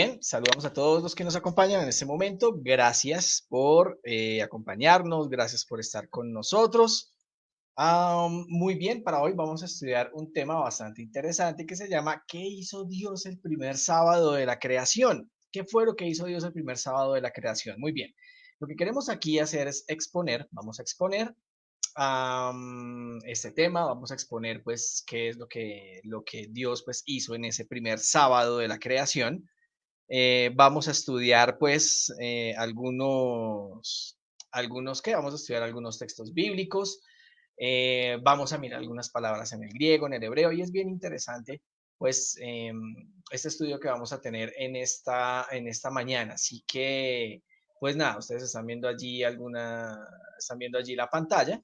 Bien, saludamos a todos los que nos acompañan en este momento. Gracias por acompañarnos, gracias por estar con nosotros. Muy bien, para hoy vamos a estudiar un tema bastante interesante que se llama ¿qué hizo Dios el primer sábado de la creación? ¿Qué fue lo que hizo Dios el primer sábado de la creación? Muy bien, lo que queremos aquí hacer es exponer, vamos a exponer este tema, vamos a exponer pues qué es lo que Dios pues hizo en ese primer sábado de la creación. Vamos a estudiar pues ¿qué? Vamos a estudiar algunos textos bíblicos, vamos a mirar algunas palabras en el griego, en el hebreo, y es bien interesante pues este estudio que vamos a tener en esta mañana. Así que, pues nada, ustedes están viendo allí la pantalla,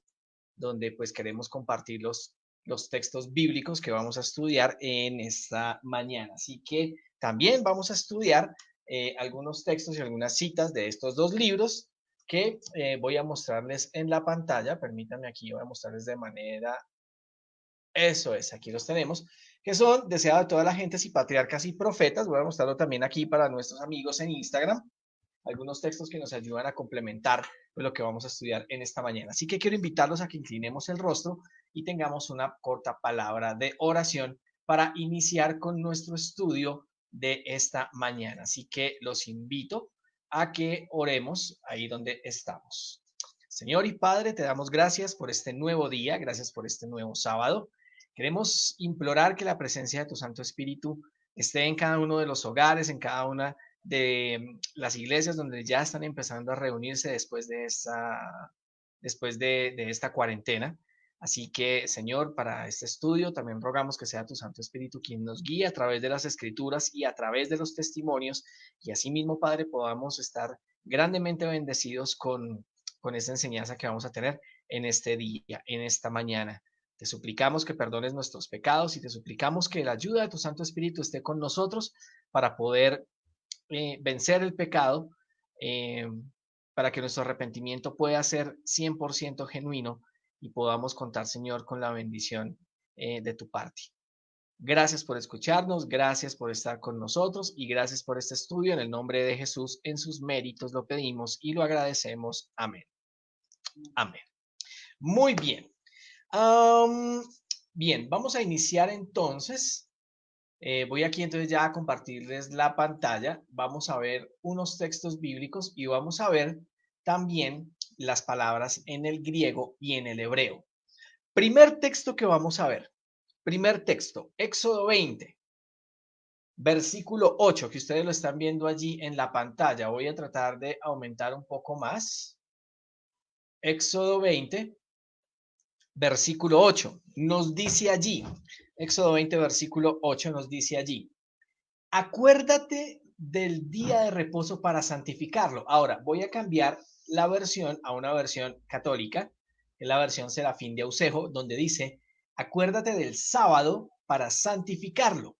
donde pues queremos compartir los textos bíblicos que vamos a estudiar en esta mañana. Así que también vamos a estudiar algunos textos y algunas citas de estos dos libros que voy a mostrarles en la pantalla. Permítanme, aquí voy a mostrarles de manera, eso es, aquí los tenemos, que son Deseado de todas las gentes y Patriarcas y Profetas. Voy a mostrarlo también aquí para nuestros amigos en Instagram, algunos textos que nos ayudan a complementar pues, lo que vamos a estudiar en esta mañana. Así que quiero invitarlos a que inclinemos el rostro y tengamos una corta palabra de oración para iniciar con nuestro estudio de esta mañana. Así que los invito a que oremos ahí donde estamos. Señor y Padre, te damos gracias por este nuevo día, gracias por este nuevo sábado. Queremos implorar que la presencia de tu Santo Espíritu esté en cada uno de los hogares, en cada una de las iglesias donde ya están empezando a reunirse después de esta cuarentena. Así que, Señor, para este estudio también rogamos que sea tu Santo Espíritu quien nos guíe a través de las Escrituras y a través de los testimonios, y asimismo, Padre, podamos estar grandemente bendecidos con esta enseñanza que vamos a tener en este día, en esta mañana. Te suplicamos que perdones nuestros pecados y te suplicamos que la ayuda de tu Santo Espíritu esté con nosotros para poder vencer el pecado, eh, para que nuestro arrepentimiento pueda ser 100% genuino y podamos contar, Señor, con la bendición de tu parte. Gracias por escucharnos, gracias por estar con nosotros y gracias por este estudio. En el nombre de Jesús, en sus méritos lo pedimos y lo agradecemos. Amén. Amén. Muy bien. Um, Bien, vamos a iniciar entonces. Voy aquí entonces ya a compartirles la pantalla. Vamos a ver unos textos bíblicos y vamos a ver también las palabras en el griego y en el hebreo. Primer texto que vamos a ver. Primer texto, Éxodo 20, versículo 8, que ustedes lo están viendo allí en la pantalla. Voy a tratar de aumentar un poco más. Éxodo 20, versículo 8, nos dice allí. Éxodo 20, versículo 8 nos dice allí: acuérdate del día de reposo para santificarlo. Ahora, voy a cambiar la versión a una versión católica, que es la versión Serafín de Ausejo, donde dice, acuérdate del sábado para santificarlo.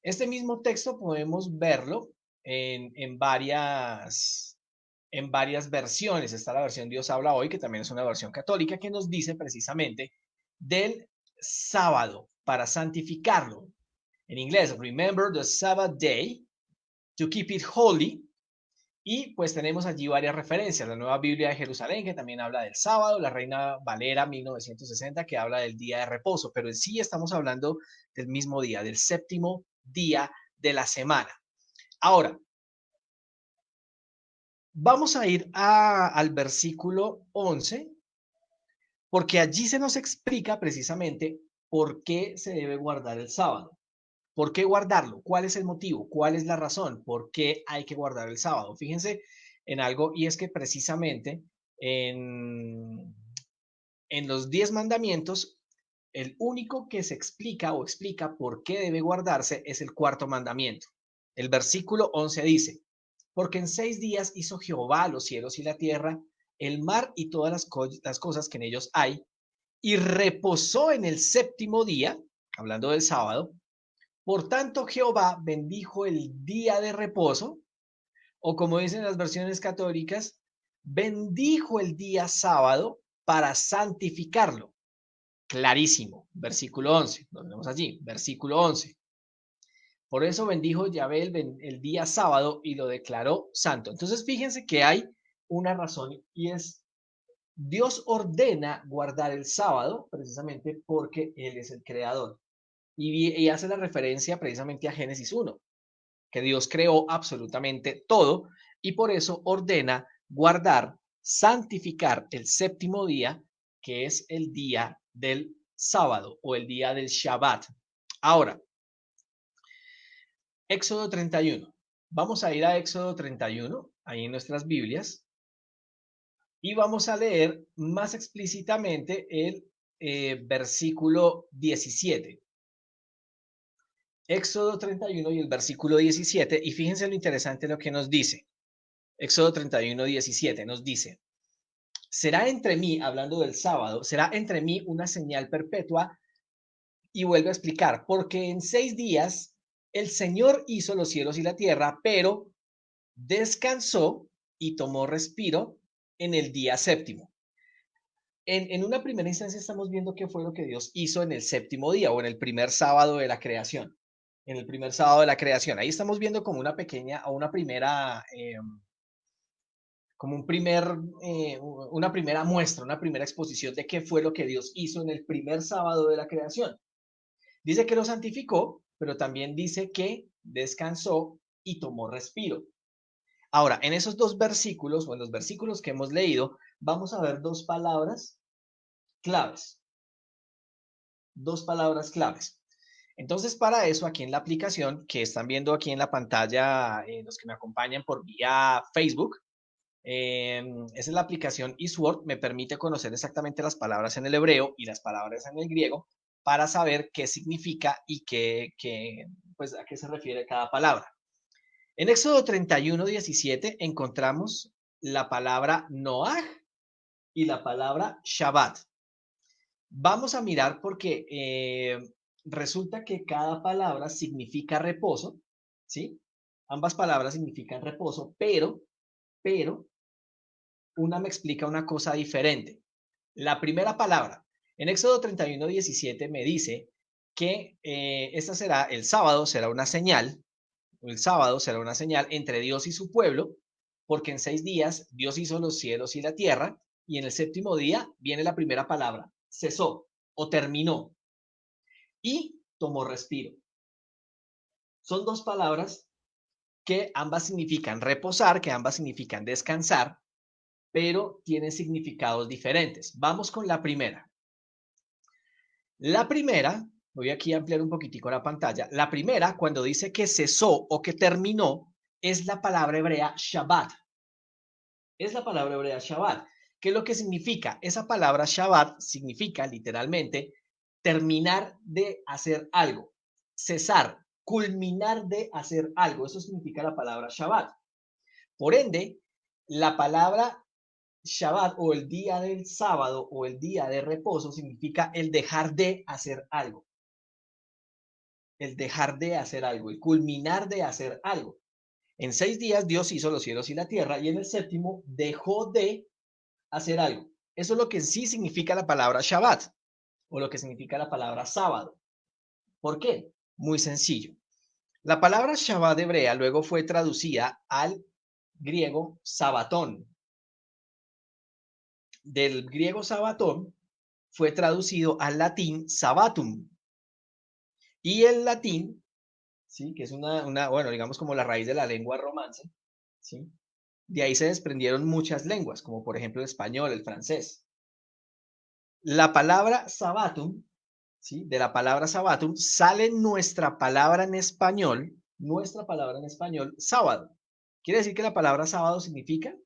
Este mismo texto podemos verlo en varias versiones. Está la versión Dios habla hoy, que también es una versión católica, que nos dice precisamente del sábado para santificarlo. En inglés, remember the Sabbath day to keep it holy. Y pues tenemos allí varias referencias. La Nueva Biblia de Jerusalén, que también habla del sábado, la Reina Valera 1960, que habla del día de reposo, pero en sí estamos hablando del mismo día, del séptimo día de la semana. Ahora, vamos a ir al versículo 11, porque allí se nos explica precisamente por qué se debe guardar el sábado. ¿Por qué guardarlo? ¿Cuál es el motivo? ¿Cuál es la razón? ¿Por qué hay que guardar el sábado? Fíjense en algo, y es que precisamente en los 10 mandamientos, el único que se explica o explica por qué debe guardarse es el cuarto mandamiento. El versículo 11 dice, porque en 6 días hizo Jehová los cielos y la tierra, el mar y todas las cosas que en ellos hay, y reposó en el séptimo día, hablando del sábado. Por tanto, Jehová bendijo el día de reposo, o como dicen las versiones católicas, bendijo el día sábado para santificarlo. Clarísimo, versículo 11, lo tenemos allí, versículo 11. Por eso bendijo Yahvé el día sábado y lo declaró santo. Entonces fíjense que hay una razón y es Dios ordena guardar el sábado precisamente porque Él es el creador. Y hace la referencia precisamente a Génesis 1, que Dios creó absolutamente todo y por eso ordena guardar, santificar el séptimo día, que es el día del sábado o el día del Shabbat. Ahora, Éxodo 31. Vamos a ir a Éxodo 31, ahí en nuestras Biblias, y vamos a leer más explícitamente el versículo 17. Éxodo 31 y el versículo 17, y fíjense lo interesante lo que nos dice. Éxodo 31, 17 nos dice, será entre mí, hablando del sábado, será entre mí una señal perpetua, y vuelve a explicar, porque en 6 días el Señor hizo los cielos y la tierra, pero descansó y tomó respiro en el día séptimo. En una primera instancia estamos viendo qué fue lo que Dios hizo en el séptimo día o en el primer sábado de la creación. En el primer sábado de la creación. Ahí estamos viendo como una pequeña o una primera, como una primera muestra, una primera exposición de qué fue lo que Dios hizo en el primer sábado de la creación. Dice que lo santificó, pero también dice que descansó y tomó respiro. Ahora, en esos dos versículos o en los versículos que hemos leído, vamos a ver dos palabras claves. Dos palabras claves. Entonces, para eso, aquí en la aplicación que están viendo aquí en la pantalla, los que me acompañan por vía Facebook, esa es la aplicación eSword, me permite conocer exactamente las palabras en el hebreo y las palabras en el griego para saber qué significa y pues, a qué se refiere cada palabra. En Éxodo 31, 17 encontramos la palabra Noaj y la palabra Shabbat. Vamos a mirar porque resulta que cada palabra significa reposo, ¿sí? Ambas palabras significan reposo, pero una me explica una cosa diferente. La primera palabra, en Éxodo 31, 17 me dice que esta será, el sábado será una señal, el sábado será una señal entre Dios y su pueblo, porque en 6 días Dios hizo los cielos y la tierra, y en el séptimo día viene la primera palabra, cesó o terminó, y tomó respiro. Son dos palabras que ambas significan reposar, que ambas significan descansar, pero tienen significados diferentes. Vamos con la primera. La primera, voy aquí a ampliar un poquitico la pantalla. La primera, cuando dice que cesó o que terminó, es la palabra hebrea Shabbat. Es la palabra hebrea Shabbat. ¿Qué es lo que significa? Esa palabra Shabbat significa literalmente terminar de hacer algo, cesar, culminar de hacer algo. Eso significa la palabra Shabbat. Por ende, la palabra Shabbat o el día del sábado o el día de reposo significa el dejar de hacer algo. El dejar de hacer algo, el culminar de hacer algo. En 6 días Dios hizo los cielos y la tierra y en el séptimo dejó de hacer algo. Eso es lo que en sí significa la palabra Shabbat o lo que significa la palabra sábado. ¿Por qué? Muy sencillo. La palabra Shabbat hebrea luego fue traducida al griego sabatón. Del griego sabatón fue traducido al latín sabatum. Y el latín, ¿sí? Que es bueno, digamos como la raíz de la lengua romance, ¿sí? De ahí se desprendieron muchas lenguas, como por ejemplo el español, el francés. La palabra sabatum, ¿sí? De la palabra sabatum sale nuestra palabra en español, sábado. Quiere decir que la palabra sábado significa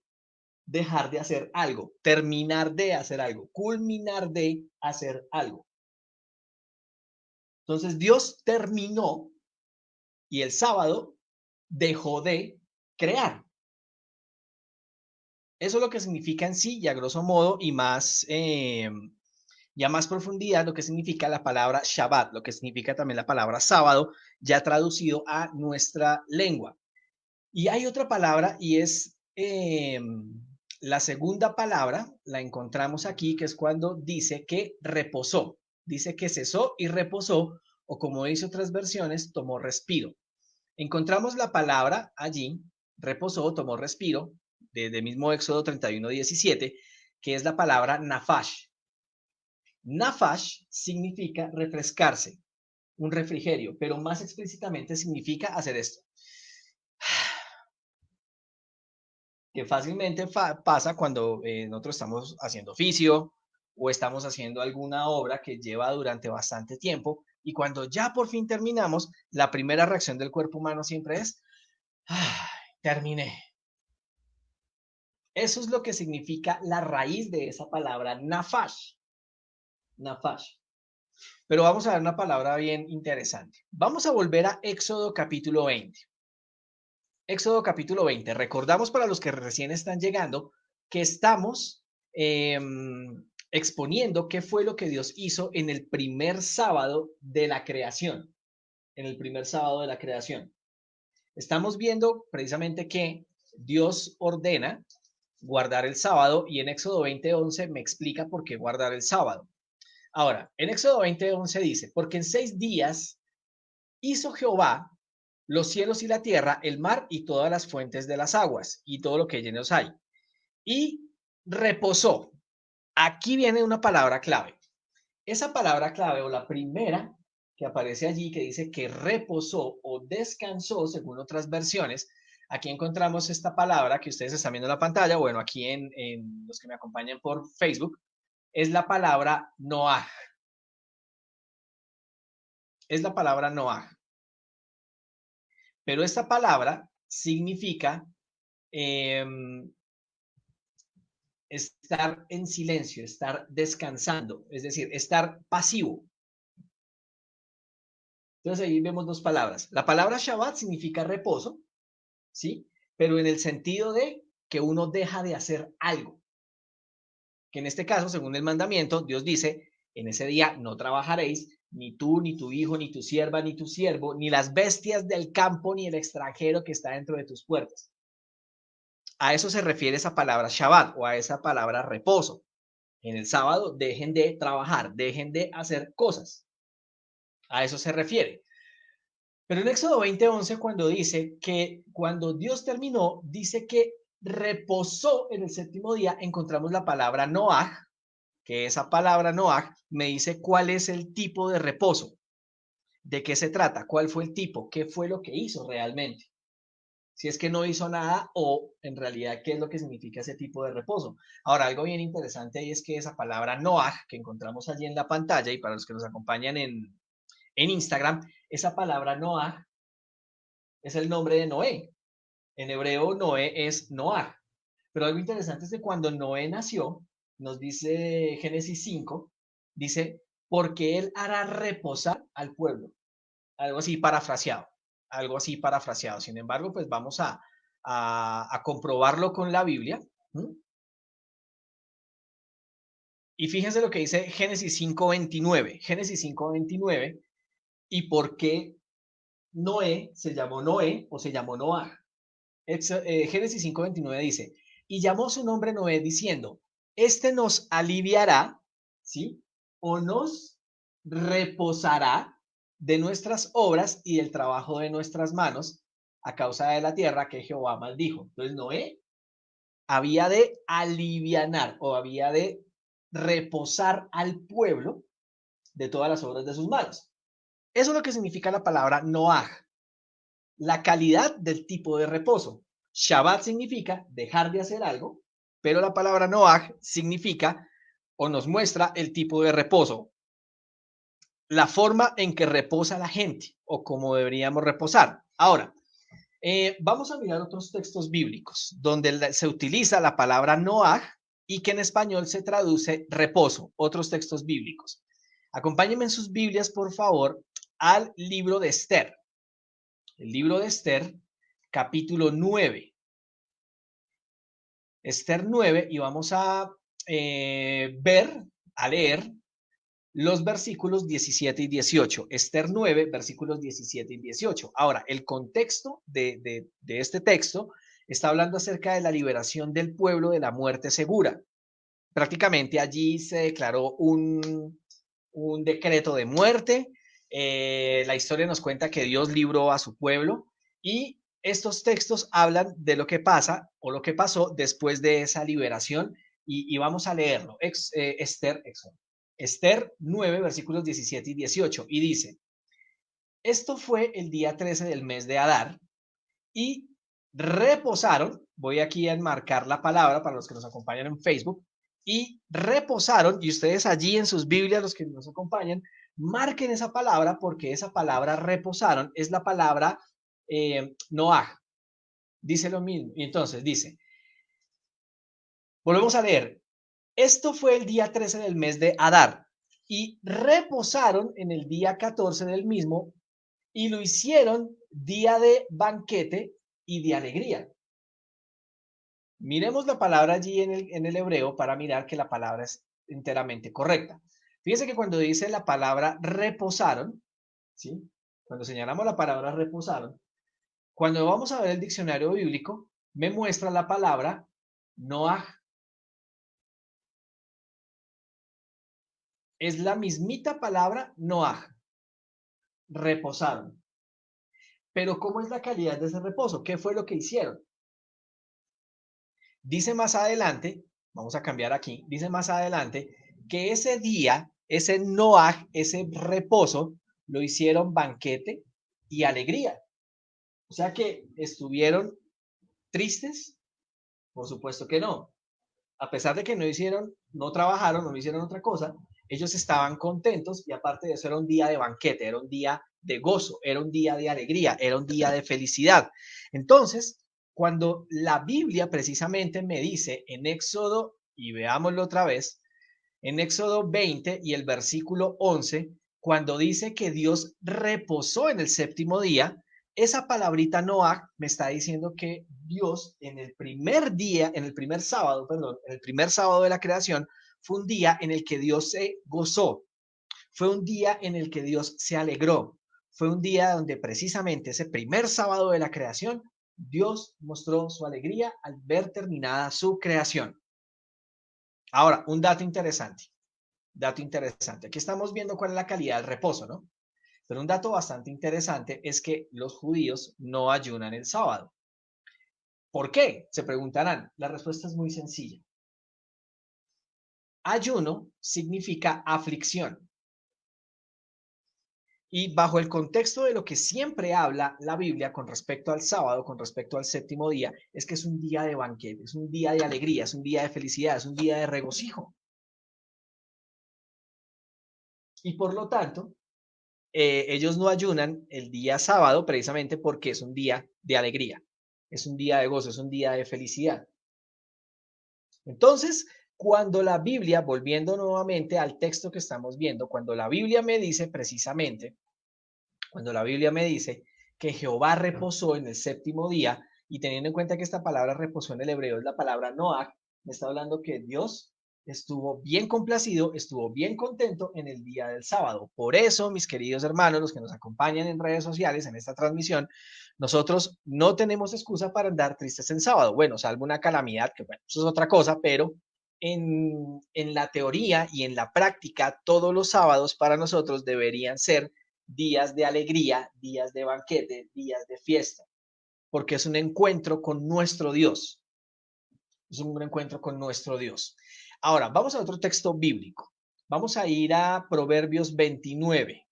dejar de hacer algo, terminar de hacer algo, culminar de hacer algo. Entonces Dios terminó y el sábado dejó de crear. Eso es lo que significa en sí, y a grosso modo, y a más profundidad, lo que significa la palabra Shabbat, lo que significa también la palabra sábado, ya traducido a nuestra lengua. Y hay otra palabra, y es la segunda palabra, la encontramos aquí, que es cuando dice que reposó, dice que cesó y reposó, o como dice otras versiones, tomó respiro. Encontramos la palabra allí, reposó, tomó respiro, de mismo Éxodo 31:17, que es la palabra nafash. Nafash significa refrescarse, un refrigerio, pero más explícitamente significa hacer esto. Que fácilmente pasa cuando nosotros estamos haciendo oficio o estamos haciendo alguna obra que lleva durante bastante tiempo y cuando ya por fin terminamos, la primera reacción del cuerpo humano siempre es, ¡ay, terminé! Eso es lo que significa la raíz de esa palabra nafash. Nafash. Pero vamos a ver una palabra bien interesante. Vamos a volver a Éxodo capítulo 20. Éxodo capítulo 20. Recordamos para los que recién están llegando que estamos exponiendo qué fue lo que Dios hizo en el primer sábado de la creación. En el primer sábado de la creación. Estamos viendo precisamente que Dios ordena guardar el sábado y en Éxodo 20:11 me explica por qué guardar el sábado. Ahora, en Éxodo 20:11 dice, porque en 6 días hizo Jehová los cielos y la tierra, el mar y todas las fuentes de las aguas y todo lo que llenos hay. Y reposó. Aquí viene una palabra clave. Esa palabra clave o la primera que aparece allí que dice que reposó o descansó según otras versiones, aquí encontramos esta palabra que ustedes están viendo en la pantalla, bueno, aquí en los que me acompañan por Facebook, es la palabra Noah. Es la palabra Noah. Pero esta palabra significa estar en silencio, estar descansando, es decir, estar pasivo. Entonces ahí vemos dos palabras. La palabra Shabbat significa reposo, ¿sí? Pero en el sentido de que uno deja de hacer algo. Que en este caso, según el mandamiento, Dios dice, en ese día no trabajaréis, ni tú, ni tu hijo, ni tu sierva, ni tu siervo, ni las bestias del campo, ni el extranjero que está dentro de tus puertas. A eso se refiere esa palabra Shabbat o a esa palabra reposo. En el sábado dejen de trabajar, dejen de hacer cosas. A eso se refiere. Pero en Éxodo 20:11, cuando dice que cuando Dios terminó, dice que reposó en el séptimo día, encontramos la palabra Noah, que esa palabra Noah me dice cuál es el tipo de reposo, de qué se trata, cuál fue el tipo, qué fue lo que hizo realmente. Si es que no hizo nada o en realidad qué es lo que significa ese tipo de reposo. Ahora, algo bien interesante ahí es que esa palabra Noah que encontramos allí en la pantalla y para los que nos acompañan en Instagram, esa palabra Noah es el nombre de Noé. En hebreo, Noé es Noah. Pero algo interesante es que cuando Noé nació, nos dice Génesis 5, dice, porque él hará reposar al pueblo. Algo así parafraseado. Algo así parafraseado. Sin embargo, pues vamos a comprobarlo con la Biblia. Y fíjense lo que dice Génesis 5:29. Génesis 5:29. ¿Y por qué Noé se llamó Noé o se llamó Noah? Génesis 5:29 dice, y llamó su nombre Noé diciendo, este nos aliviará, ¿sí? O nos reposará de nuestras obras y del trabajo de nuestras manos a causa de la tierra que Jehová maldijo. Entonces Noé había de alivianar o había de reposar al pueblo de todas las obras de sus manos. Eso es lo que significa la palabra Noah, la calidad del tipo de reposo. Shabbat significa dejar de hacer algo, pero la palabra Noah significa o nos muestra el tipo de reposo, la forma en que reposa la gente o cómo deberíamos reposar. Ahora, vamos a mirar otros textos bíblicos donde se utiliza la palabra Noah y que en español se traduce reposo, otros textos bíblicos. Acompáñenme en sus Biblias, por favor, al libro de Esther. El libro de Esther, capítulo 9. Esther 9 y vamos a leer los versículos 17 y 18. Esther 9, versículos 17 y 18. Ahora, el contexto de este texto está hablando acerca de la liberación del pueblo de la muerte segura. Prácticamente allí se declaró un decreto de muerte. La historia nos cuenta que Dios libró a su pueblo Y estos textos hablan de lo que pasa o lo que pasó después de esa liberación y vamos a leerlo. Esther 9, versículos 17 y 18, y dice, esto fue el día 13 del mes de Adar, y reposaron, voy aquí a enmarcar la palabra para los que nos acompañan en Facebook, y reposaron, y ustedes allí en sus Biblias, los que nos acompañan, marquen esa palabra, porque esa palabra reposaron es la palabra Noah. Dice lo mismo, y entonces dice, volvemos a leer, esto fue el día 13 del mes de Adar, y reposaron en el día 14 del mismo, y lo hicieron día de banquete y de alegría. Miremos la palabra allí en el hebreo para mirar que la palabra es enteramente correcta. Fíjense que cuando dice la palabra reposaron, ¿sí? Cuando señalamos la palabra reposaron, cuando vamos a ver el diccionario bíblico, me muestra la palabra Noah. Es la mismita palabra Noah. Reposaron. Pero ¿cómo es la calidad de ese reposo? ¿Qué fue lo que hicieron? Dice más adelante, vamos a cambiar aquí, dice más adelante que ese día, ese Noaj, ese reposo, lo hicieron banquete y alegría. O sea que estuvieron tristes, por supuesto que no. A pesar de que no hicieron, no trabajaron, no hicieron otra cosa, ellos estaban contentos y aparte de eso era un día de banquete, era un día de gozo, era un día de alegría, era un día de felicidad. Entonces, cuando la Biblia precisamente me dice en Éxodo, y veámoslo otra vez, en Éxodo 20 y el versículo 11, cuando dice que Dios reposó en el séptimo día, esa palabrita Noah me está diciendo que Dios en el primer día, en el primer sábado, perdón, en el primer sábado de la creación, fue un día en el que Dios se gozó, fue un día en el que Dios se alegró, fue un día donde precisamente ese primer sábado de la creación, Dios mostró su alegría al ver terminada su creación. Ahora, un dato interesante. Dato interesante. Aquí estamos viendo cuál es la calidad del reposo, ¿no? Pero un dato bastante interesante es que los judíos no ayunan el sábado. ¿Por qué? Se preguntarán. La respuesta es muy sencilla. Ayuno significa aflicción. Y bajo el contexto de lo que siempre habla la Biblia con respecto al sábado, con respecto al séptimo día, es que es un día de banquete, es un día de alegría, es un día de felicidad, es un día de regocijo. Y por lo tanto, ellos no ayunan el día sábado precisamente porque es un día de alegría, es un día de gozo, es un día de felicidad. Entonces, cuando la Biblia, volviendo nuevamente al texto que estamos viendo, cuando la Biblia me dice precisamente, cuando la Biblia me dice que Jehová reposó en el séptimo día, y teniendo en cuenta que esta palabra reposó en el hebreo es la palabra Noach, me está hablando que Dios estuvo bien complacido, estuvo bien contento en el día del sábado. Por eso, mis queridos hermanos, los que nos acompañan en redes sociales, en esta transmisión, nosotros no tenemos excusa para andar tristes en sábado. Bueno, salvo una calamidad, que bueno, eso es otra cosa, pero en la teoría y en la práctica, todos los sábados para nosotros deberían ser días de alegría, días de banquete, días de fiesta, porque es un encuentro con nuestro Dios. Es un encuentro con nuestro Dios. Ahora, vamos a otro texto bíblico. Vamos a ir a Proverbios 29.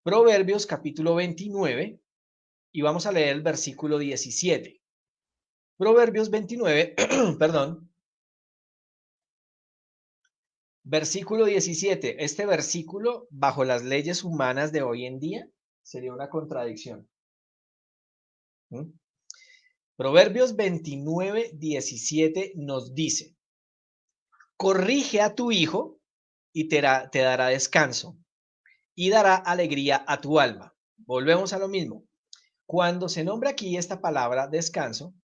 Proverbios capítulo 29 y vamos a leer el versículo 17. Proverbios 29, perdón, versículo 17. Este versículo, bajo las leyes humanas de hoy en día, sería una contradicción. ¿Mm? Proverbios 29, 17 nos dice, corrige a tu hijo y te dará descanso y dará alegría a tu alma. Volvemos a lo mismo. Cuando se nombra aquí esta palabra descanso,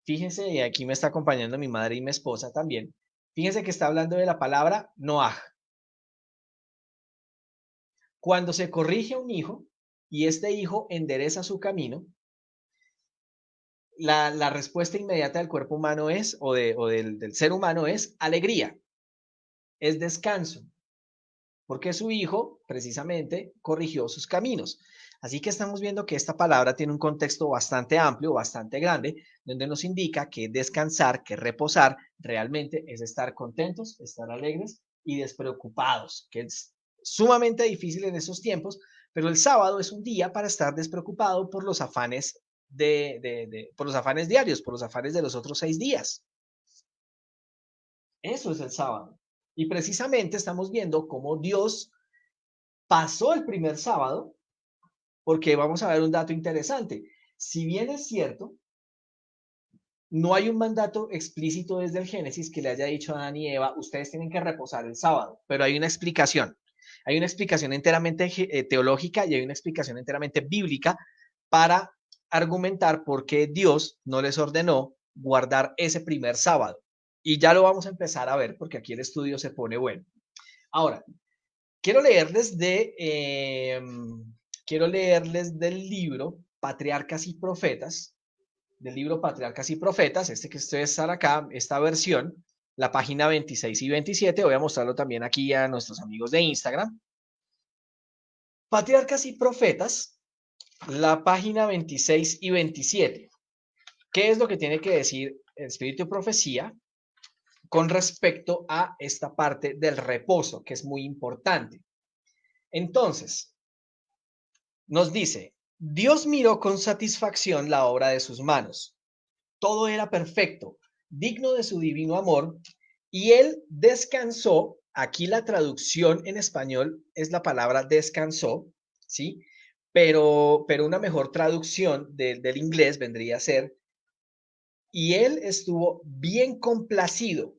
fíjense, y aquí me está acompañando mi madre y mi esposa también, fíjense que está hablando de la palabra Noaj. Cuando se corrige a un hijo y este hijo endereza su camino, la respuesta inmediata del cuerpo humano es, o del ser humano es alegría, es descanso, porque su hijo precisamente corrigió sus caminos. Así que estamos viendo que esta palabra tiene un contexto bastante amplio, bastante grande, donde nos indica que descansar, que reposar, realmente es estar contentos, estar alegres y despreocupados, que es sumamente difícil en esos tiempos, pero el sábado es un día para estar despreocupado por los afanes por los afanes diarios, por los afanes de los otros 6 días. Eso es el sábado. Y precisamente estamos viendo cómo Dios pasó el primer sábado, porque vamos a ver un dato interesante. Si bien es cierto, no hay un mandato explícito desde el Génesis que le haya dicho a Adán y Eva, ustedes tienen que reposar el sábado, pero hay una explicación. Hay una explicación enteramente teológica y hay una explicación enteramente bíblica para argumentar por qué Dios no les ordenó guardar ese primer sábado. Y ya lo vamos a empezar a ver porque aquí el estudio se pone bueno. Ahora, quiero leerles quiero leerles del libro Patriarcas y Profetas, del libro Patriarcas y Profetas, este que ustedes están acá, esta versión, la página 26 y 27, voy a mostrarlo también aquí a nuestros amigos de Instagram. Patriarcas y Profetas, la página 26 y 27. ¿Qué es lo que tiene que decir el Espíritu de Profecía con respecto a esta parte del reposo, que es muy importante? Entonces, nos dice, Dios miró con satisfacción la obra de sus manos. Todo era perfecto, digno de su divino amor, y él descansó. Aquí la traducción en español es la palabra descansó, ¿sí? Pero una mejor traducción del inglés vendría a ser, y él estuvo bien complacido,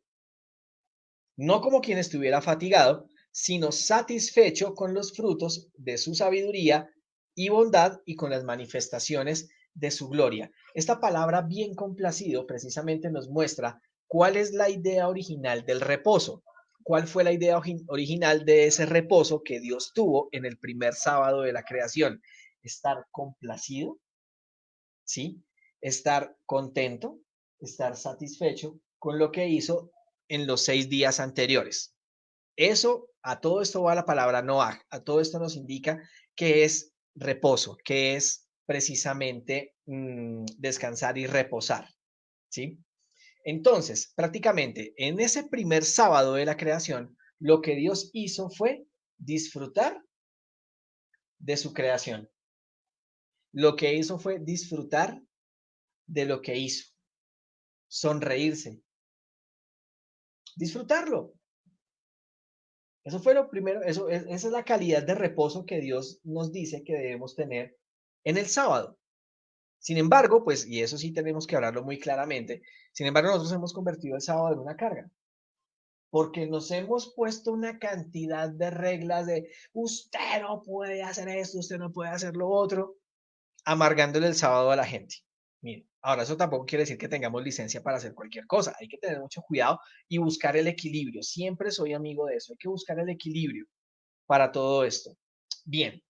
no como quien estuviera fatigado, sino satisfecho con los frutos de su sabiduría y bondad y con las manifestaciones de su gloria. Esta palabra bien complacido precisamente nos muestra cuál es la idea original del reposo, cuál fue la idea original de ese reposo que Dios tuvo en el primer sábado de la creación. Estar complacido, ¿sí? Estar contento, estar satisfecho con lo que hizo en los 6 días anteriores. Eso, a todo esto va la palabra Noah, a todo esto nos indica que es reposo, que es precisamente descansar y reposar, ¿sí? Entonces, prácticamente en ese primer sábado de la creación, lo que Dios hizo fue disfrutar de su creación. Lo que hizo fue disfrutar de lo que hizo, sonreírse, disfrutarlo. Eso fue lo primero, esa es la calidad de reposo que Dios nos dice que debemos tener en el sábado. Sin embargo, pues, y eso sí tenemos que hablarlo muy claramente, sin embargo, nosotros hemos convertido el sábado en una carga, porque nos hemos puesto una cantidad de reglas de usted no puede hacer esto, usted no puede hacer lo otro, amargándole el sábado a la gente. Mire, ahora eso tampoco quiere decir que tengamos licencia para hacer cualquier cosa, hay que tener mucho cuidado y buscar el equilibrio. Siempre soy amigo de eso, hay que buscar el equilibrio para todo esto. Bien,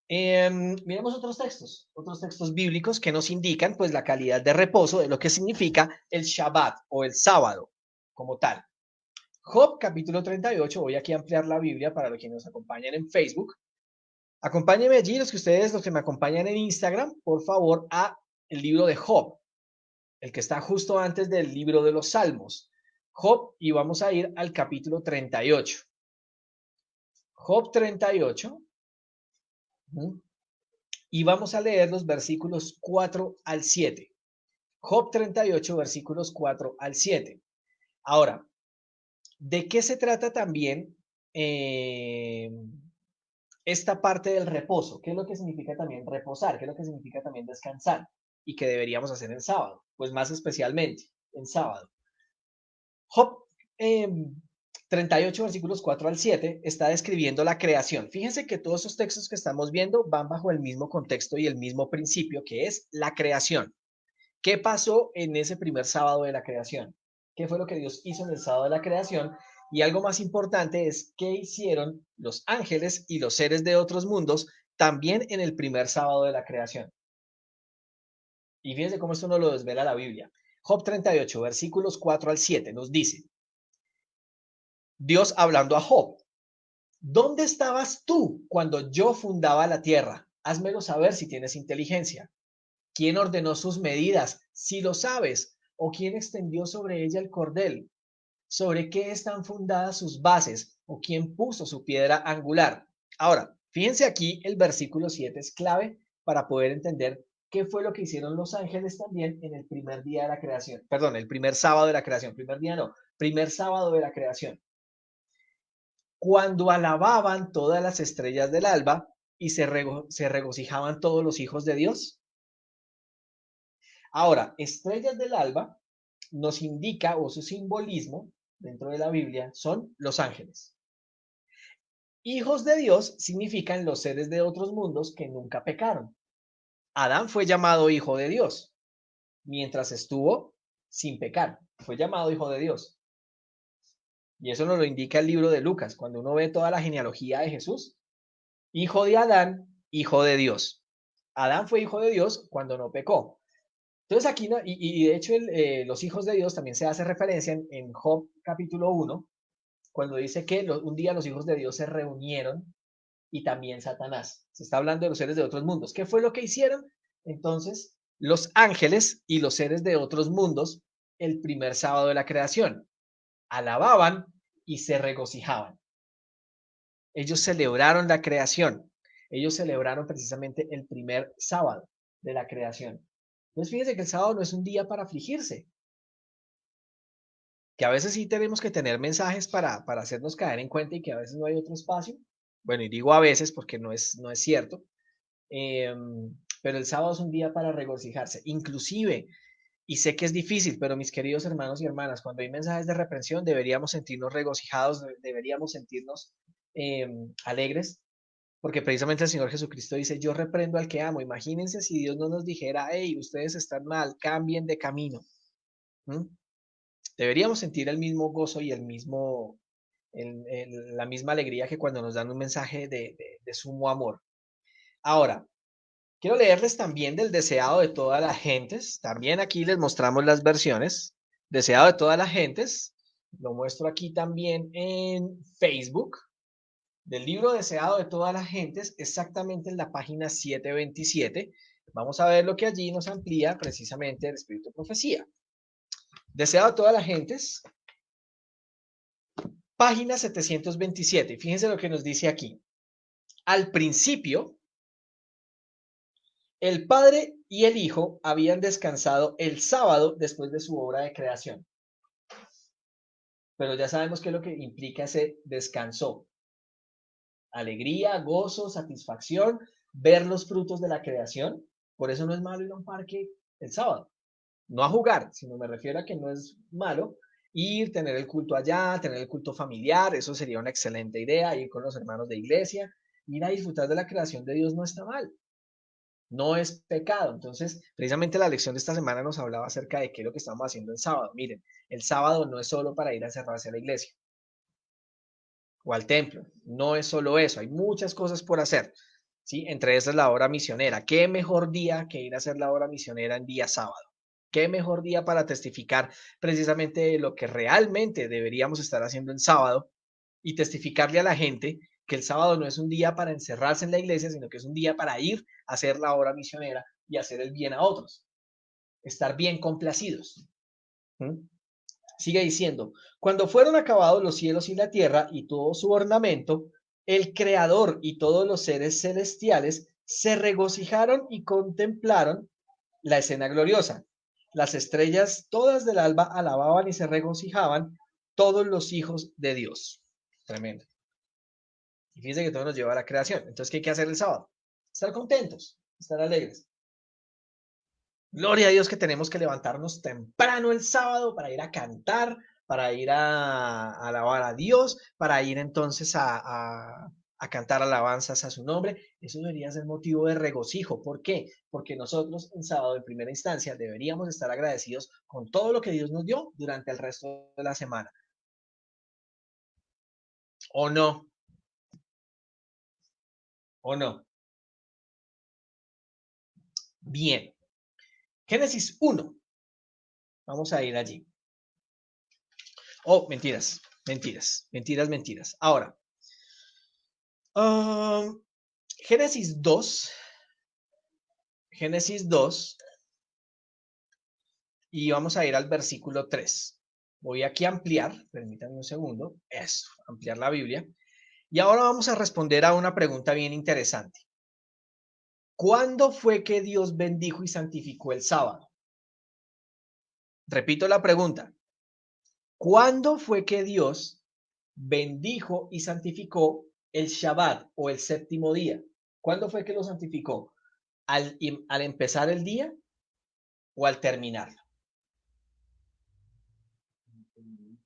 miremos otros textos bíblicos que nos indican pues la calidad de reposo de lo que significa el Shabbat o el sábado como tal. Job capítulo 38, voy aquí a ampliar la Biblia para los que nos acompañan en Facebook. Acompáñenme allí, los que me acompañan en Instagram, por favor, a el libro de Job, el que está justo antes del libro de los Salmos. Job, y vamos a ir al capítulo 38. Job 38. Y vamos a leer los versículos 4 al 7. Job 38, versículos 4 al 7. Ahora, ¿de qué se trata también esta parte del reposo? ¿Qué es lo que significa también reposar? ¿Qué es lo que significa también descansar? Y que deberíamos hacer el sábado, pues más especialmente en sábado. Job 38, versículos 4 al 7, está describiendo la creación. Fíjense que todos esos textos que estamos viendo van bajo el mismo contexto y el mismo principio, que es la creación. ¿Qué pasó en ese primer sábado de la creación? ¿Qué fue lo que Dios hizo en el sábado de la creación? Y algo más importante es qué hicieron los ángeles y los seres de otros mundos también en el primer sábado de la creación. Y fíjense cómo esto nos lo desvela la Biblia. Job 38, versículos 4 al 7, nos dice, Dios hablando a Job, ¿dónde estabas tú cuando yo fundaba la tierra? Házmelo saber si tienes inteligencia. ¿Quién ordenó sus medidas? Si lo sabes. ¿O quién extendió sobre ella el cordel? ¿Sobre qué están fundadas sus bases? ¿O quién puso su piedra angular? Ahora, fíjense aquí, el versículo 7 es clave para poder entender qué fue lo que hicieron los ángeles también en el primer día de la creación. Perdón, el primer sábado de la creación. Primer día no, primer sábado de la creación. Cuando alababan todas las estrellas del alba y se regocijaban todos los hijos de Dios. Ahora, estrellas del alba nos indica, o su simbolismo dentro de la Biblia, son los ángeles. Hijos de Dios significan los seres de otros mundos que nunca pecaron. Adán fue llamado hijo de Dios mientras estuvo sin pecar. Fue llamado hijo de Dios. Y eso nos lo indica el libro de Lucas, cuando uno ve toda la genealogía de Jesús. Hijo de Adán, hijo de Dios. Adán fue hijo de Dios cuando no pecó. Entonces aquí, y de hecho los hijos de Dios también se hace referencia en Job capítulo 1, cuando dice que un día los hijos de Dios se reunieron y también Satanás. Se está hablando de los seres de otros mundos. ¿Qué fue lo que hicieron? Entonces, los ángeles y los seres de otros mundos, el primer sábado de la creación, alababan y se regocijaban. Ellos celebraron la creación. Ellos celebraron precisamente el primer sábado de la creación. Entonces, fíjense que el sábado no es un día para afligirse, que a veces sí tenemos que tener mensajes para hacernos caer en cuenta y que a veces no hay otro espacio. Bueno, y digo a veces porque no es cierto. Pero el sábado es un día para regocijarse. Inclusive, y sé que es difícil, pero mis queridos hermanos y hermanas, cuando hay mensajes de reprensión deberíamos sentirnos regocijados, deberíamos sentirnos alegres, porque precisamente el Señor Jesucristo dice, yo reprendo al que amo. Imagínense si Dios no nos dijera, hey, ustedes están mal, cambien de camino. ¿Mm? Deberíamos sentir el mismo gozo y la misma alegría que cuando nos dan un mensaje de sumo amor. Ahora, quiero leerles también del deseado de todas las gentes. También aquí les mostramos las versiones. Deseado de todas las gentes. Lo muestro aquí también en Facebook. Del libro Deseado de todas las gentes, exactamente en la página 727. Vamos a ver lo que allí nos amplía precisamente el espíritu de profecía. Deseado de todas las gentes, página 727. Fíjense lo que nos dice aquí. Al principio, el Padre y el Hijo habían descansado el sábado después de su obra de creación. Pero ya sabemos qué es lo que implica ese descanso. Alegría, gozo, satisfacción, ver los frutos de la creación. Por eso no es malo ir a un parque el sábado. No a jugar, sino me refiero a que no es malo ir, tener el culto allá, tener el culto familiar. Eso sería una excelente idea, ir con los hermanos de iglesia. Ir a disfrutar de la creación de Dios no está mal. No es pecado. Entonces, precisamente la lección de esta semana nos hablaba acerca de qué es lo que estamos haciendo el sábado. Miren, el sábado no es solo para ir a encerrarse a la iglesia o al templo. No es solo eso. Hay muchas cosas por hacer. ¿Sí? Entre esas la hora misionera. ¿Qué mejor día que ir a hacer la hora misionera en día sábado? ¿Qué mejor día para testificar precisamente lo que realmente deberíamos estar haciendo el sábado y testificarle a la gente que el sábado no es un día para encerrarse en la iglesia, sino que es un día para ir a hacer la obra misionera y hacer el bien a otros, estar bien complacidos? ¿Mm? Sigue diciendo, cuando fueron acabados los cielos y la tierra y todo su ornamento, el Creador y todos los seres celestiales se regocijaron y contemplaron la escena gloriosa. Las estrellas todas del alba alababan y se regocijaban todos los hijos de Dios. Tremendo. Y fíjense que todo nos lleva a la creación. Entonces, ¿qué hay que hacer el sábado? Estar contentos, estar alegres. Gloria a Dios que tenemos que levantarnos temprano el sábado para ir a cantar, para ir a alabar a Dios, para ir entonces a cantar alabanzas a su nombre. Eso debería ser motivo de regocijo. ¿Por qué? Porque nosotros en sábado, en primera instancia, deberíamos estar agradecidos con todo lo que Dios nos dio durante el resto de la semana. ¿O no? ¿O no? Bien. Génesis 1. Vamos a ir allí. Oh, mentiras, mentiras, mentiras, mentiras. Ahora, Génesis 2, Génesis 2 y vamos a ir al versículo 3. Voy aquí a ampliar, permítanme un segundo, eso, ampliar la Biblia. Y ahora vamos a responder a una pregunta bien interesante. ¿Cuándo fue que Dios bendijo y santificó el sábado? Repito la pregunta. ¿Cuándo fue que Dios bendijo y santificó el Shabbat o el séptimo día? ¿Cuándo fue que lo santificó? ¿Al empezar el día o al terminarlo?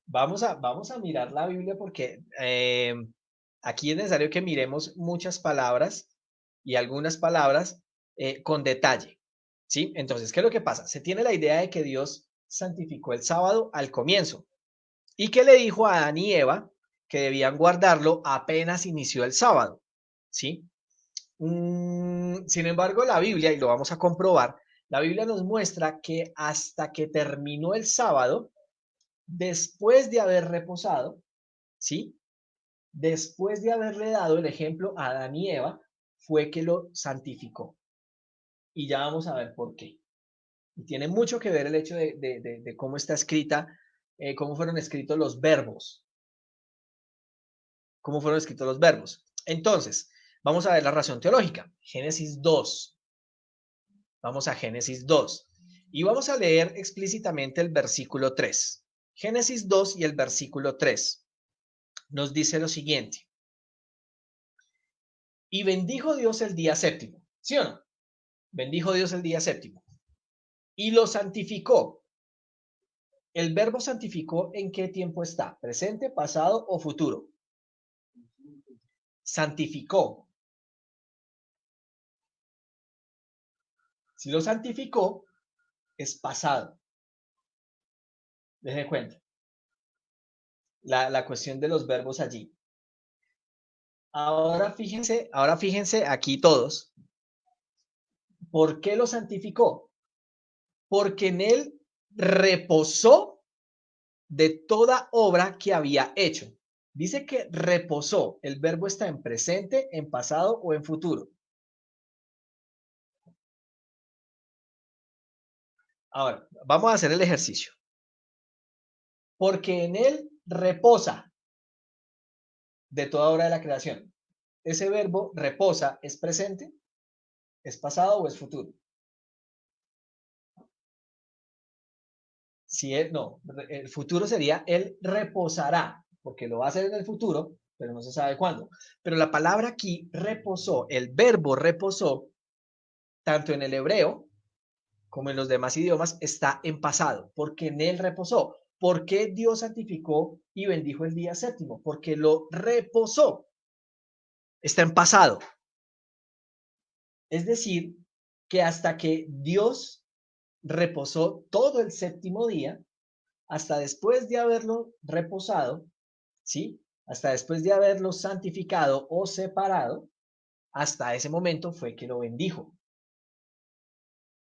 Vamos a mirar la Biblia porque aquí es necesario que miremos muchas palabras y algunas palabras con detalle. ¿Sí? Entonces, ¿qué es lo que pasa? Se tiene la idea de que Dios santificó el sábado al comienzo y que le dijo a Adán y Eva que debían guardarlo apenas inició el sábado. ¿Sí? Sin embargo, la Biblia, y lo vamos a comprobar, la Biblia nos muestra que hasta que terminó el sábado, después de haber reposado, ¿sí? Después de haberle dado el ejemplo a Adán y Eva, fue que lo santificó. Y ya vamos a ver por qué. Y tiene mucho que ver el hecho de cómo está escrita, cómo fueron escritos los verbos. Cómo fueron escritos los verbos. Entonces, vamos a ver la razón teológica. Génesis 2. Vamos a Génesis 2. Y vamos a leer explícitamente el versículo 3. Génesis 2 y el versículo 3 nos dice lo siguiente. Y bendijo Dios el día séptimo. ¿Sí o no? Bendijo Dios el día séptimo. Y lo santificó. ¿El verbo santificó en qué tiempo está? ¿Presente, pasado o futuro? Santificó. Si lo santificó, es pasado. Deje cuenta. La cuestión de los verbos allí. Ahora fíjense aquí todos. ¿Por qué lo santificó? Porque en él reposó de toda obra que había hecho. Dice que reposó. El verbo está en presente, en pasado o en futuro. Ahora, vamos a hacer el ejercicio. Porque en él reposa de toda obra de la creación. Ese verbo reposa, ¿es presente, es pasado o es futuro? Si él, no, el futuro sería él reposará, porque lo va a hacer en el futuro, pero no se sabe cuándo. Pero la palabra aquí, reposó, el verbo reposó, tanto en el hebreo como en los demás idiomas, está en pasado, porque en él reposó. ¿Por qué Dios santificó y bendijo el día séptimo? Porque lo reposó. Está en pasado. Es decir, que hasta que Dios reposó todo el séptimo día, hasta después de haberlo reposado, ¿sí? Hasta después de haberlo santificado o separado, hasta ese momento fue que lo bendijo.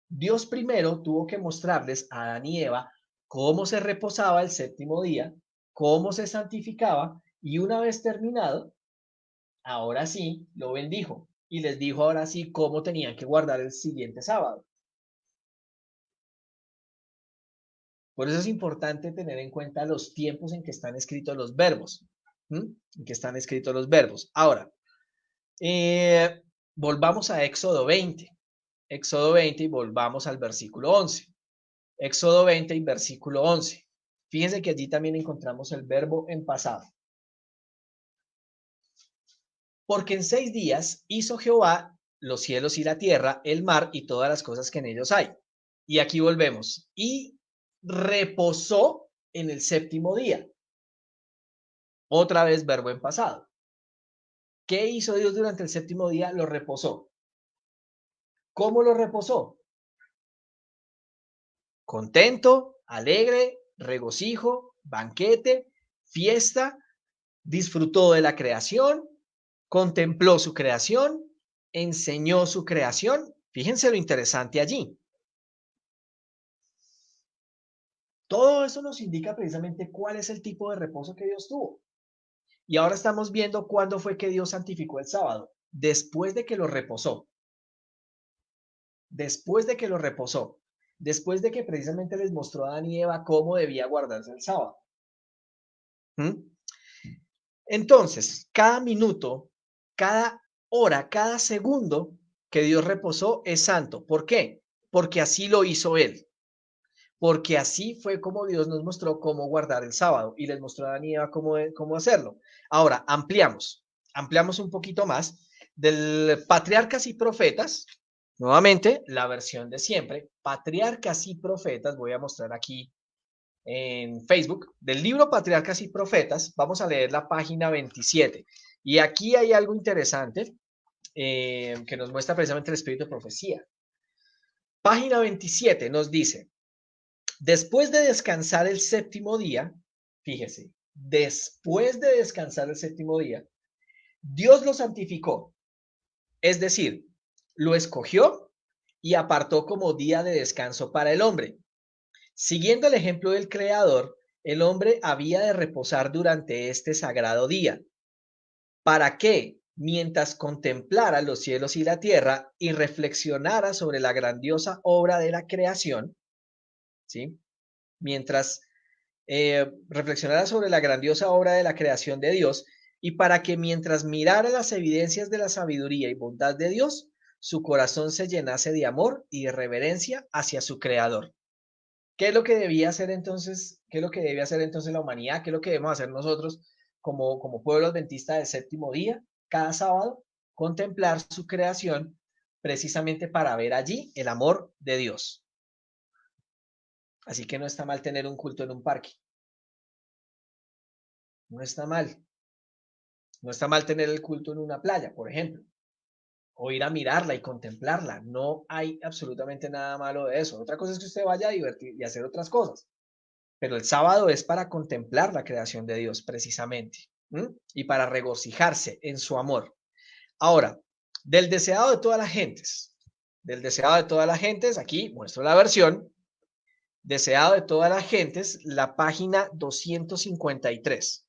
Dios primero tuvo que mostrarles a Adán y Eva cómo se reposaba el séptimo día, cómo se santificaba, y una vez terminado, ahora sí lo bendijo y les dijo ahora sí cómo tenían que guardar el siguiente sábado. Por eso es importante tener en cuenta los tiempos en que están escritos los verbos. En que están escritos los verbos. Ahora, volvamos a Éxodo 20. Éxodo 20 y volvamos al versículo 11. Éxodo 20 y versículo 11. Fíjense que allí también encontramos el verbo en pasado. Porque en 6 días hizo Jehová los cielos y la tierra, el mar y todas las cosas que en ellos hay. Y aquí volvemos. Y reposó en el séptimo día. Otra vez verbo en pasado. ¿Qué hizo Dios durante el séptimo día? Lo reposó. ¿Cómo lo reposó? Contento, alegre, regocijo, banquete, fiesta, disfrutó de la creación, contempló su creación, enseñó su creación. Fíjense lo interesante allí. Todo eso nos indica precisamente cuál es el tipo de reposo que Dios tuvo. Y ahora estamos viendo cuándo fue que Dios santificó el sábado, después de que lo reposó. después de que lo reposó, después de que precisamente les mostró a Adán y Eva cómo debía guardarse el sábado. ¿Mm? Entonces, cada minuto, cada hora, cada segundo que Dios reposó es santo. ¿Por qué? Porque así lo hizo Él. Porque así fue como Dios nos mostró cómo guardar el sábado y les mostró a Adán y Eva cómo hacerlo. Ahora, ampliamos un poquito más del Patriarcas y Profetas. Nuevamente, la versión de siempre, Patriarcas y Profetas, voy a mostrar aquí en Facebook, del libro Patriarcas y Profetas, vamos a leer la página 27. Y aquí hay algo interesante que nos muestra precisamente el espíritu de profecía. Página 27 nos dice, después de descansar el séptimo día, fíjese, después de descansar el séptimo día, Dios lo santificó, es decir, lo escogió y apartó como día de descanso para el hombre. Siguiendo el ejemplo del Creador, el hombre había de reposar durante este sagrado día. ¿Para qué? Mientras contemplara los cielos y la tierra y reflexionara sobre la grandiosa obra de la creación, ¿sí? Mientras reflexionara sobre la grandiosa obra de la creación de Dios y para que mientras mirara las evidencias de la sabiduría y bondad de Dios, su corazón se llenase de amor y de reverencia hacia su Creador. ¿Qué es lo que debía hacer entonces? ¿Qué es lo que debe hacer entonces la humanidad? ¿Qué es lo que debemos hacer nosotros como pueblo adventista del séptimo día, cada sábado? Contemplar su creación precisamente para ver allí el amor de Dios. Así que no está mal tener un culto en un parque. No está mal. No está mal tener el culto en una playa, por ejemplo, o ir a mirarla y contemplarla. No hay absolutamente nada malo de eso. Otra cosa es que usted vaya a divertir y hacer otras cosas. Pero el sábado es para contemplar la creación de Dios precisamente, ¿m? Y para regocijarse en su amor. Ahora, del deseado de todas las gentes, aquí muestro la versión, deseado de todas las gentes, la página 253.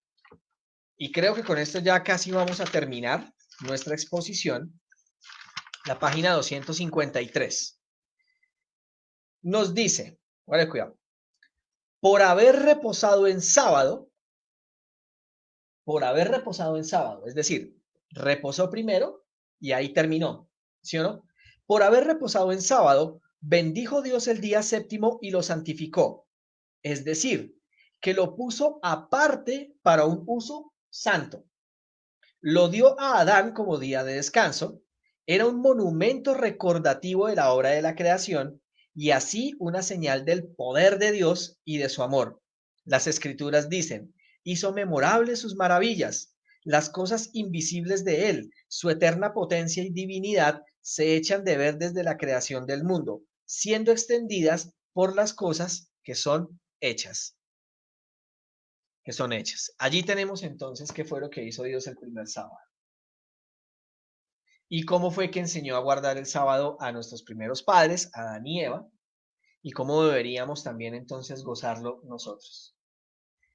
Y creo que con esto ya casi vamos a terminar nuestra exposición. La página 253. Nos dice, vale, cuidado, por haber reposado en sábado, es decir, reposó primero y ahí terminó, ¿sí o no? Por haber reposado en sábado, bendijo Dios el día séptimo y lo santificó, es decir, que lo puso aparte para un uso santo. Lo dio a Adán como día de descanso, era un monumento recordativo de la obra de la creación y así una señal del poder de Dios y de su amor. Las escrituras dicen, hizo memorables sus maravillas, las cosas invisibles de él, su eterna potencia y divinidad se echan de ver desde la creación del mundo, siendo extendidas por las cosas que son hechas. Allí tenemos entonces qué fue lo que hizo Dios el primer sábado. Y cómo fue que enseñó a guardar el sábado a nuestros primeros padres, Adán y Eva, y cómo deberíamos también entonces gozarlo nosotros.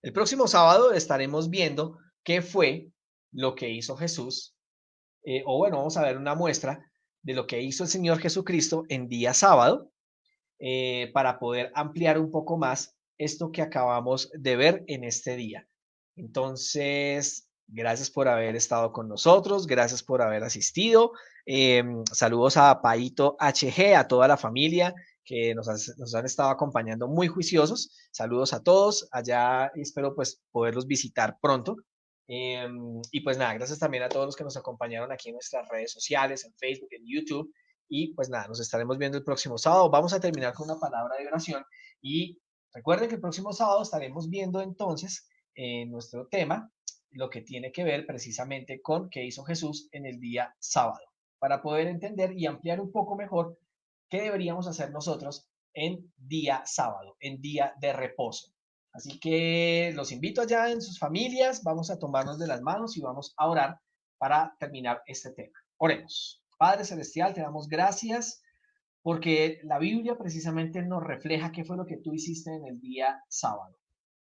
El próximo sábado estaremos viendo qué fue lo que hizo Jesús, o bueno, vamos a ver una muestra de lo que hizo el Señor Jesucristo en día sábado, para poder ampliar un poco más esto que acabamos de ver en este día. Entonces, gracias por haber estado con nosotros, gracias por haber asistido. Saludos a Paito HG, a toda la familia que nos han estado acompañando muy juiciosos. Saludos a todos. Allá espero pues poderlos visitar pronto. Y pues nada, gracias también a todos los que nos acompañaron aquí en nuestras redes sociales, en Facebook, en YouTube. Y pues nada, nos estaremos viendo el próximo sábado. Vamos a terminar con una palabra de oración. Y recuerden que el próximo sábado estaremos viendo entonces nuestro tema, lo que tiene que ver precisamente con qué hizo Jesús en el día sábado, para poder entender y ampliar un poco mejor qué deberíamos hacer nosotros en día sábado, en día de reposo. Así que los invito allá en sus familias, vamos a tomarnos de las manos y vamos a orar para terminar este tema. Oremos. Padre Celestial, te damos gracias porque la Biblia precisamente nos refleja qué fue lo que tú hiciste en el día sábado.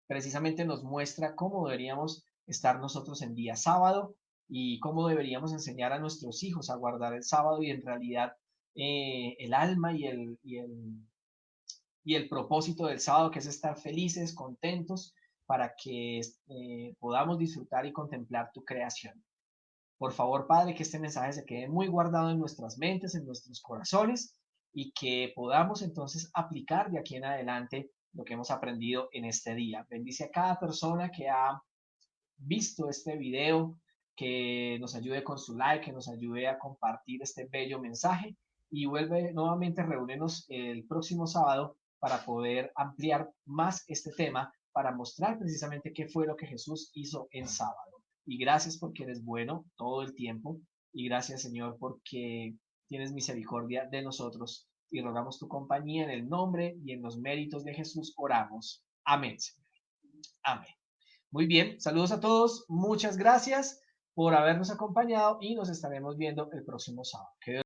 Precisamente nos muestra cómo deberíamos estar nosotros en día sábado y cómo deberíamos enseñar a nuestros hijos a guardar el sábado y en realidad el alma y el propósito del sábado, que es estar felices, contentos, para que podamos disfrutar y contemplar tu creación. Por favor, Padre, que este mensaje se quede muy guardado en nuestras mentes, en nuestros corazones, y que podamos entonces aplicar de aquí en adelante lo que hemos aprendido en este día. Bendice a cada persona que ha visto este video, que nos ayude con su like, que nos ayude a compartir este bello mensaje, y vuelve nuevamente, reúnenos el próximo sábado para poder ampliar más este tema, para mostrar precisamente qué fue lo que Jesús hizo en sábado. Y gracias porque eres bueno todo el tiempo, y gracias, Señor, porque tienes misericordia de nosotros, y rogamos tu compañía en el nombre y en los méritos de Jesús oramos. Amén, Señor. Amén. Muy bien, saludos a todos, muchas gracias por habernos acompañado y nos estaremos viendo el próximo sábado. Que